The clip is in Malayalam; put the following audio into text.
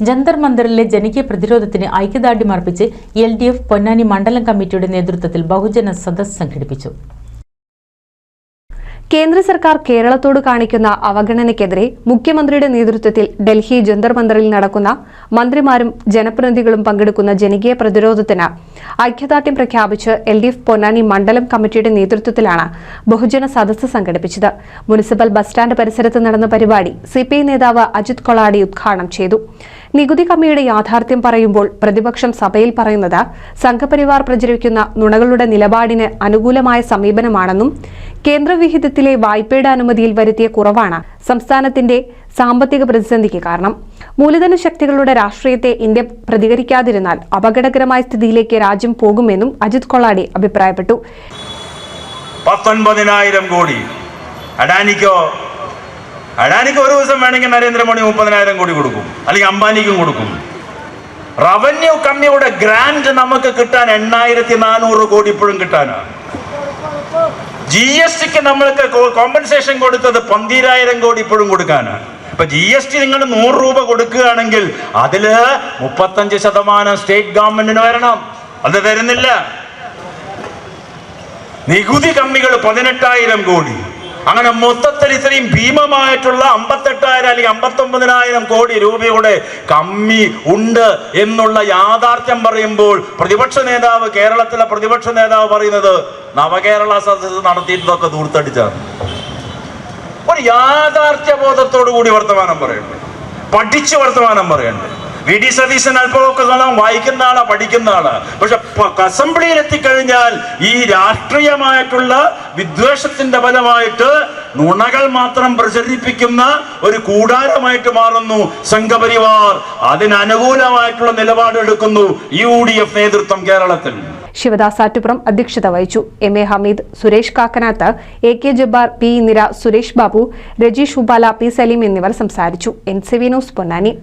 ജന്തർ മന്ദറിലെ ജനകീയ പ്രതിരോധത്തിന് ഐക്യദാർഢ്യം അർപ്പിച്ച് LDF പൊന്നാനി മണ്ഡലം കമ്മിറ്റിയുടെ നേതൃത്വത്തിൽ ബഹുജന സദസ്സ് സംഘടിപ്പിച്ചു. കേന്ദ്ര സർക്കാർ കേരളത്തോട് കാണിക്കുന്ന അവഗണനയ്ക്കെതിരെ മുഖ്യമന്ത്രിയുടെ നേതൃത്വത്തിൽ ഡൽഹി ജന്തർ മന്ദറിൽ നടക്കുന്ന മന്ത്രിമാരും ജനപ്രതിനിധികളും പങ്കെടുക്കുന്ന ജനകീയ പ്രതിരോധത്തിന് ഐക്യദാർഢ്യം പ്രഖ്യാപിച്ച് LDF പൊന്നാനി മണ്ഡലം കമ്മിറ്റിയുടെ നേതൃത്വത്തിലാണ് ബഹുജന സദസ്സ് സംഘടിപ്പിച്ചത്. മുനിസിപ്പൽ ബസ് സ്റ്റാൻഡ് പരിസരത്ത് നടന്ന പരിപാടി CPI നേതാവ് അജിത് കൊളാടി ഉദ്ഘാടനം ചെയ്തു. നികുതി കമ്മിയുടെ യാഥാർത്ഥ്യം പറയുമ്പോൾ പ്രതിപക്ഷം സഭയിൽ പറയുന്നത് സംഘപരിവാർ പ്രചരിപ്പിക്കുന്ന നുണകളുടെ നിലപാടിന് അനുകൂലമായ സമീപനമാണെന്നും കേന്ദ്രവിഹിതത്തിലെ വായ്പയുടെ അനുമതിയിൽ വരുത്തിയ കുറവാണ് സംസ്ഥാനത്തിന്റെ സാമ്പത്തിക പ്രതിസന്ധിക്ക് കാരണം. മൂലധന ശക്തികളുടെ രാഷ്ട്രീയത്തെ ഇന്ത്യ പ്രതികരിക്കാതിരുന്നാൽ അപകടകരമായ സ്ഥിതിയിലേക്ക് രാജ്യം പോകുമെന്നും അജിത് കൊളാടി അഭിപ്രായപ്പെട്ടു. 19,000 കോടി അഡാനിക്ക് ഒരു ദിവസം വേണമെങ്കിൽ നരേന്ദ്രമോദി 30,000 കോടി കൊടുക്കും, അല്ലെങ്കിൽ അംബാനിക്കും കൊടുക്കും. റവന്യൂ കമ്മിയുടെ ഗ്രാന്റ് നമുക്ക് കിട്ടാൻ 8,400 കോടി ഇപ്പോഴും കിട്ടാനാണ്. GSTക്ക് നമ്മൾക്ക് കോമ്പൻസേഷൻ കൊടുത്തത് 12,000 കോടി ഇപ്പോഴും കൊടുക്കാനാണ്. ഇപ്പൊ GST നിങ്ങൾ 100 രൂപ കൊടുക്കുകയാണെങ്കിൽ അതില് 35% സ്റ്റേറ്റ് ഗവൺമെന്റിന് വരണം. അത് തരുന്നില്ല. നികുതി കമ്മികൾ 18,000 കോടി. അങ്ങനെ മൊത്തത്തിൽ ഇത്രയും ഭീമമായിട്ടുള്ള 58,000 അല്ലെങ്കിൽ 59,000 കോടി രൂപയുടെ കമ്മി ഉണ്ട് എന്നുള്ള യാഥാർത്ഥ്യം പറയുമ്പോൾ കേരളത്തിലെ പ്രതിപക്ഷ നേതാവ് പറയുന്നത് നവകേരള സദസ്സ് നടത്തിയിട്ടതൊക്കെ ദൂർത്തടിച്ചാണ്. ഒരു യാഥാർത്ഥ്യ ബോധത്തോടു കൂടി വർത്തമാനം പറയണ്ടേ, പഠിച്ച് വർത്തമാനം പറയണ്ടേ. VD സതീശൻ അല്പമൊക്കെ വായിക്കുന്ന ആളാ, പഠിക്കുന്ന ആളാ. പക്ഷെ അസംബ്ലിയിൽ എത്തിക്കഴിഞ്ഞാൽ ഈ രാഷ്ട്രീയമായിട്ടുള്ള വിദ്വേഷത്തിന്റെ ഫലമായിട്ട് നുണകൾ മാത്രം പ്രചരിപ്പിക്കുന്ന ഒരു കൂടാരമായിട്ട് മാറുന്നു സംഘപരിവാർ. അതിനനുകൂലമായിട്ടുള്ള നിലപാടെടുക്കുന്നു UDF നേതൃത്വം കേരളത്തിൽ. ശിവദാസ് ആറ്റുപുറം അധ്യക്ഷത വഹിച്ചു. MA Hameed, Suresh Kakkanath, AK Jabbar, P Indira, Suresh Babu, Rajeesh ഉബാല, P Saleem എന്നിവർ സംസാരിച്ചു. NCV news Ponnani.